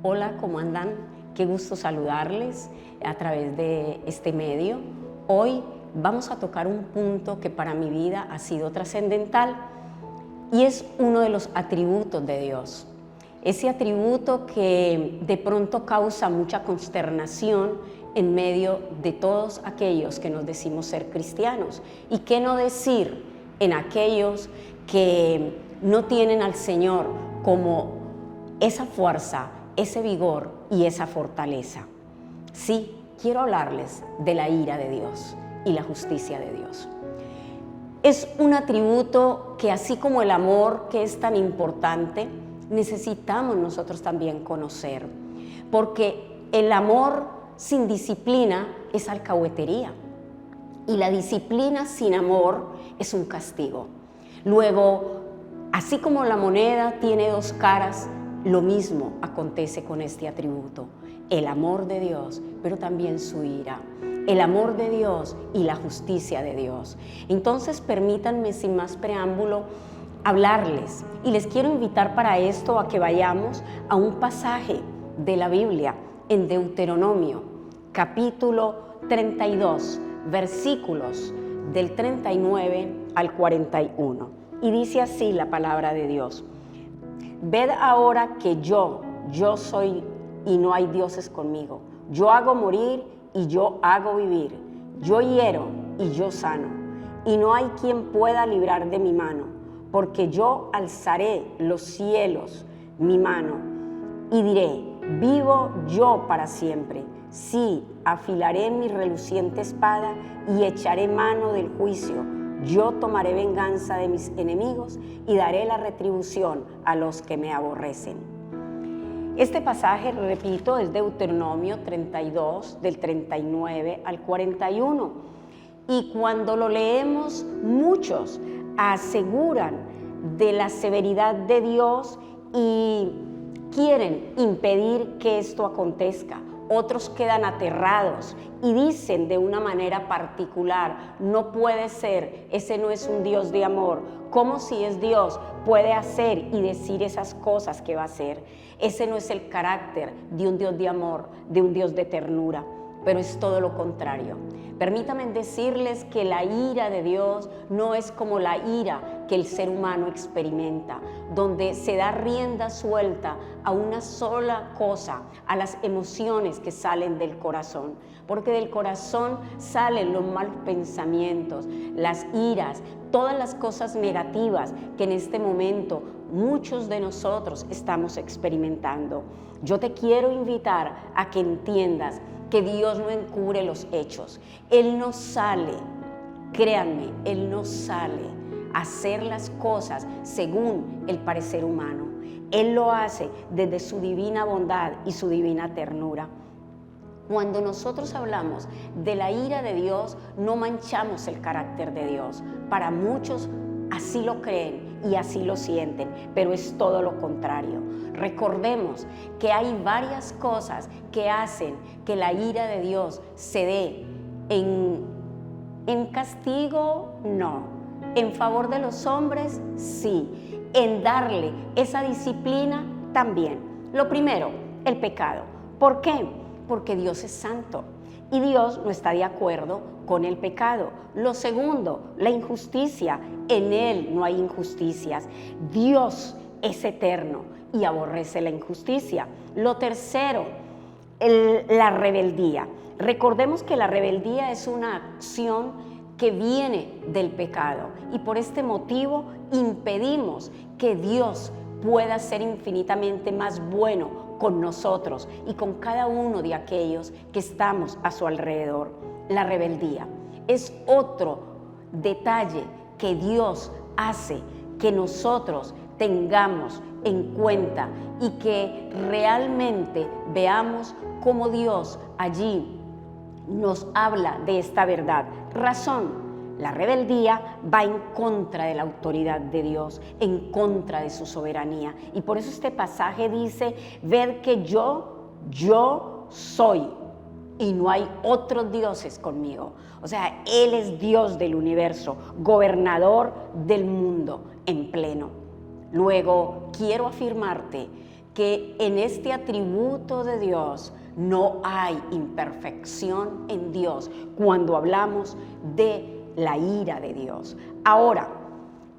Hola, ¿cómo andan? Qué gusto saludarles a través de este medio. Hoy vamos a tocar un punto que para mi vida ha sido trascendental y es uno de los atributos de Dios. Ese atributo que de pronto causa mucha consternación en medio de todos aquellos que nos decimos ser cristianos. ¿Y qué no decir en aquellos que no tienen al Señor como esa fuerza, ese vigor y esa fortaleza? Sí, quiero hablarles de la ira de Dios y la justicia de Dios. Es un atributo que, así como el amor, que es tan importante, necesitamos nosotros también conocer, porque el amor sin disciplina es alcahuetería y la disciplina sin amor es un castigo. Luego, así como la moneda tiene dos caras, lo mismo acontece con este atributo, el amor de Dios, pero también su ira, el amor de Dios y la justicia de Dios. Entonces, permítanme, sin más preámbulo, hablarles, y les quiero invitar para esto a que vayamos a un pasaje de la Biblia en Deuteronomio, capítulo 32, versículos del 39 al 41. Y dice así la palabra de Dios: Ved ahora que yo soy y no hay dioses conmigo. Yo hago morir y yo hago vivir. Yo hiero y yo sano. Y no hay quien pueda librar de mi mano, porque yo alzaré los cielos, mi mano, y diré: vivo yo para siempre. Sí, afilaré mi reluciente espada y echaré mano del juicio. Yo tomaré venganza de mis enemigos y daré la retribución a los que me aborrecen. Este pasaje, repito, es Deuteronomio 32, del 39 al 41. Y cuando lo leemos, muchos aseguran de la severidad de Dios y quieren impedir que esto acontezca. Otros quedan aterrados y dicen de una manera particular: no puede ser, ese no es un Dios de amor. ¿Cómo, si es Dios, puede hacer y decir esas cosas que va a hacer? Ese no es el carácter de un Dios de amor, de un Dios de ternura, pero es todo lo contrario. Permítanme decirles que la ira de Dios no es como la ira que el ser humano experimenta, donde se da rienda suelta a una sola cosa, a las emociones que salen del corazón, porque del corazón salen los malos pensamientos, las iras, todas las cosas negativas que en este momento muchos de nosotros estamos experimentando. Yo te quiero invitar a que entiendas que Dios no encubre los hechos. Él no sale, créanme, Él no sale a hacer las cosas según el parecer humano. Él lo hace desde su divina bondad y su divina ternura. Cuando nosotros hablamos de la ira de Dios, no manchamos el carácter de Dios. Para muchos así lo creen y así lo sienten, pero es todo lo contrario. Recordemos que hay varias cosas que hacen que la ira de Dios se dé en castigo, no. En favor de los hombres, sí. En darle esa disciplina, también. Lo primero, el pecado. ¿Por qué? Porque Dios es santo y Dios no está de acuerdo con el pecado. Lo segundo, la injusticia. En Él no hay injusticias. Dios es eterno y aborrece la injusticia. Lo tercero, la rebeldía. Recordemos que la rebeldía es una acción que viene del pecado y por este motivo impedimos que Dios pueda ser infinitamente más bueno con nosotros y con cada uno de aquellos que estamos a su alrededor. La rebeldía es otro detalle que Dios hace que nosotros tengamos en cuenta y que realmente veamos cómo Dios allí nos habla de esta verdad. Razón: la rebeldía va en contra de la autoridad de Dios, en contra de su soberanía. Y por eso este pasaje dice: ved que yo soy y no hay otros dioses conmigo. O sea, Él es Dios del universo, gobernador del mundo en pleno. Luego, quiero afirmarte que en este atributo de Dios no hay imperfección en Dios cuando hablamos de la ira de Dios. Ahora,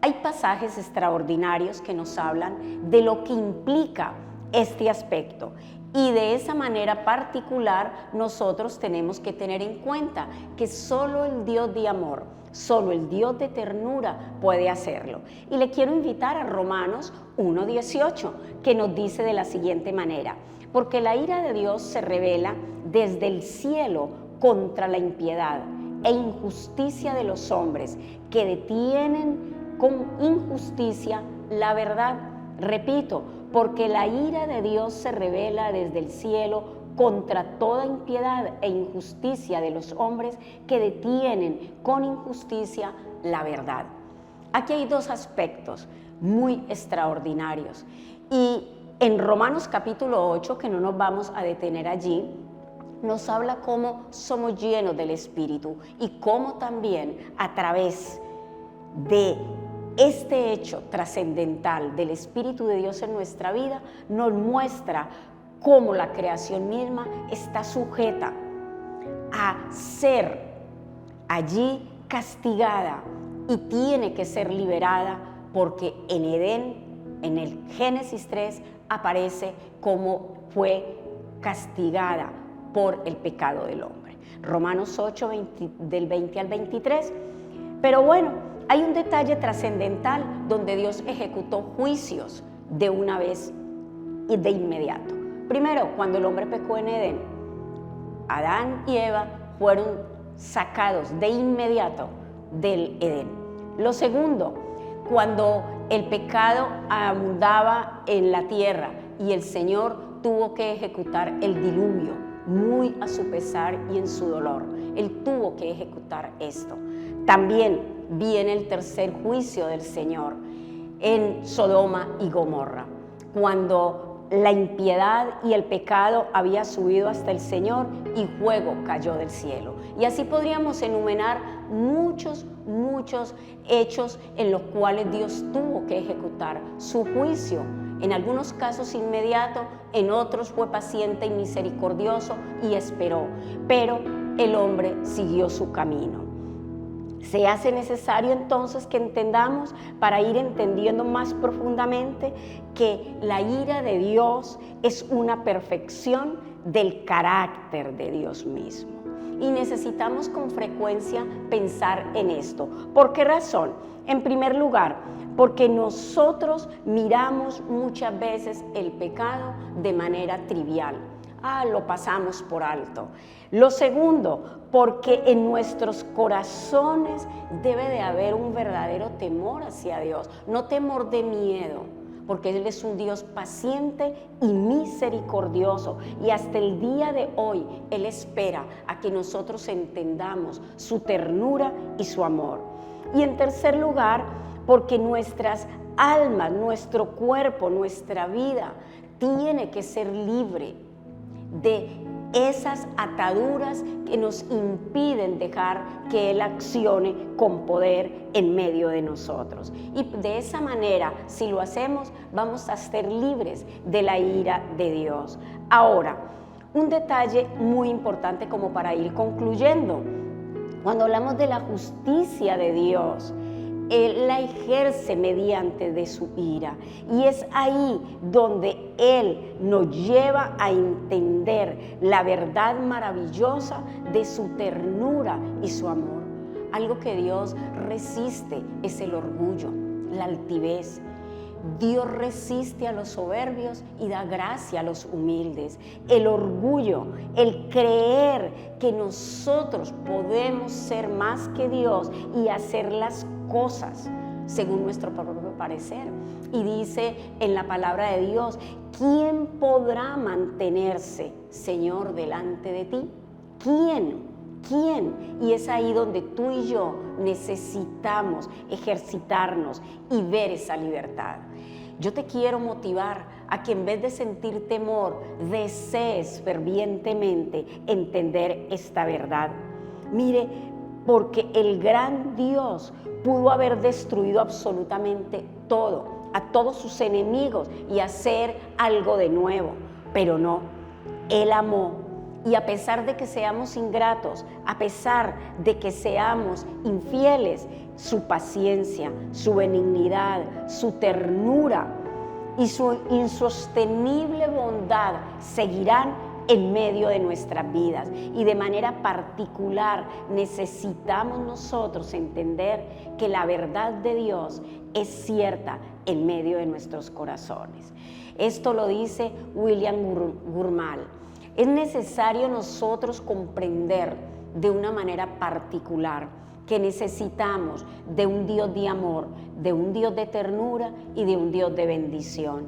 hay pasajes extraordinarios que nos hablan de lo que implica este aspecto, y de esa manera particular nosotros tenemos que tener en cuenta que solo el Dios de amor, solo el Dios de ternura puede hacerlo. Y le quiero invitar a Romanos 1:18, que nos dice de la siguiente manera: porque la ira de Dios se revela desde el cielo contra la impiedad e injusticia de los hombres, que detienen con injusticia la verdad. Repito, porque la ira de Dios se revela desde el cielo contra toda impiedad e injusticia de los hombres que detienen con injusticia la verdad. Aquí hay dos aspectos muy extraordinarios, y en Romanos capítulo 8, que no nos vamos a detener allí, nos habla cómo somos llenos del Espíritu y cómo también a través de este hecho trascendental del Espíritu de Dios en nuestra vida nos muestra cómo la creación misma está sujeta a ser allí castigada y tiene que ser liberada, porque en Edén, en el Génesis 3, aparece cómo fue castigada por el pecado del hombre. Romanos 8, del 20 al 23. Pero bueno, hay un detalle trascendental donde Dios ejecutó juicios de una vez y de inmediato. Primero, cuando el hombre pecó en Edén, Adán y Eva fueron sacados de inmediato del Edén. Lo segundo, cuando el pecado abundaba en la tierra y el Señor tuvo que ejecutar el diluvio, muy a su pesar y en su dolor. Él tuvo que ejecutar esto. También viene el tercer juicio del Señor en Sodoma y Gomorra, cuando la impiedad y el pecado había subido hasta el Señor y fuego cayó del cielo. Y así podríamos enumerar muchos hechos en los cuales Dios tuvo que ejecutar su juicio. En algunos casos inmediato, en otros fue paciente y misericordioso y esperó, pero el hombre siguió su camino. Se hace necesario entonces que entendamos, para ir entendiendo más profundamente, que la ira de Dios es una perfección del carácter de Dios mismo. Y necesitamos con frecuencia pensar en esto. ¿Por qué razón? En primer lugar, porque nosotros miramos muchas veces el pecado de manera trivial. Lo pasamos por alto. Lo segundo, porque en nuestros corazones debe de haber un verdadero temor hacia Dios, no temor de miedo, porque Él es un Dios paciente y misericordioso, y hasta el día de hoy Él espera a que nosotros entendamos su ternura y su amor. Y en tercer lugar, porque nuestras almas, nuestro cuerpo, nuestra vida tiene que ser libre de esas ataduras que nos impiden dejar que Él accione con poder en medio de nosotros. Y de esa manera, si lo hacemos, vamos a ser libres de la ira de Dios. Ahora, un detalle muy importante como para ir concluyendo. Cuando hablamos de la justicia de Dios, Él la ejerce mediante de su ira, y es ahí donde Él nos lleva a entender la verdad maravillosa de su ternura y su amor. Algo que Dios resiste es el orgullo, la altivez. Dios resiste a los soberbios y da gracia a los humildes. El orgullo, el creer que nosotros podemos ser más que Dios y hacer las cosas según nuestro propio parecer. Y dice en la palabra de Dios: ¿quién podrá mantenerse, Señor, delante de ti? ¿Quién? Y es ahí donde tú y yo necesitamos ejercitarnos y ver esa libertad. Yo te quiero motivar a que en vez de sentir temor, desees fervientemente entender esta verdad. Mire, porque el gran Dios pudo haber destruido absolutamente todo a todos sus enemigos y hacer algo de nuevo. Pero no, Él amó. Y a pesar de que seamos ingratos, a pesar de que seamos infieles, su paciencia, su benignidad, su ternura y su insostenible bondad seguirán en medio de nuestras vidas. Y de manera particular necesitamos nosotros entender que la verdad de Dios es cierta en medio de nuestros corazones. Esto lo dice William Gurnall. Es necesario nosotros comprender de una manera particular que necesitamos de un Dios de amor, de un Dios de ternura y de un Dios de bendición.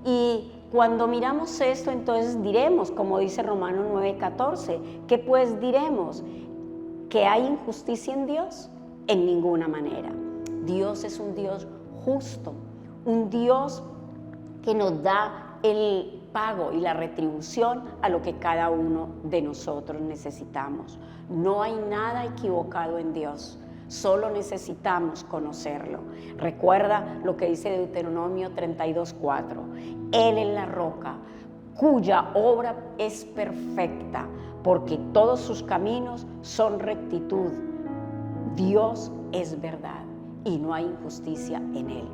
Y cuando miramos esto, entonces diremos, como dice Romanos 9:14, ¿qué pues diremos? ¿Que hay injusticia en Dios? En ninguna manera. Dios es un Dios justo, un Dios que nos da el pago y la retribución a lo que cada uno de nosotros necesitamos. No hay nada equivocado en Dios, solo necesitamos conocerlo. Recuerda lo que dice Deuteronomio 32:4. Él es la roca, cuya obra es perfecta, porque todos sus caminos son rectitud. Dios es verdad y no hay injusticia en Él.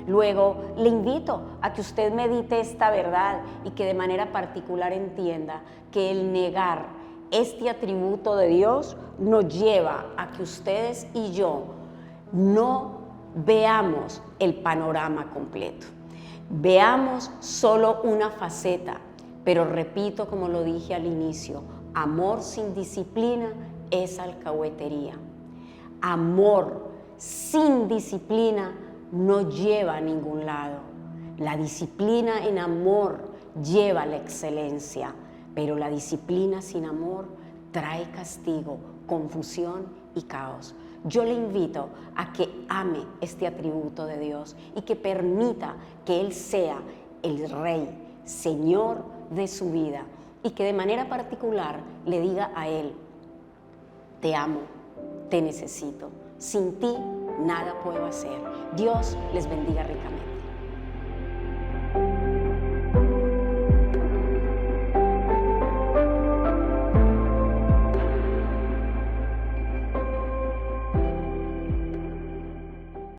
Luego, le invito a que usted medite esta verdad y que de manera particular entienda que el negar este atributo de Dios nos lleva a que ustedes y yo no veamos el panorama completo. Veamos solo una faceta, pero repito como lo dije al inicio, amor sin disciplina es alcahuetería. Amor sin disciplina no lleva a ningún lado. La disciplina en amor lleva a la excelencia, pero la disciplina sin amor trae castigo, confusión y caos. Yo le invito a que ame este atributo de Dios y que permita que Él sea el Rey, Señor de su vida, y que de manera particular le diga a Él: te amo, te necesito, sin ti nada puedo hacer. Dios les bendiga ricamente.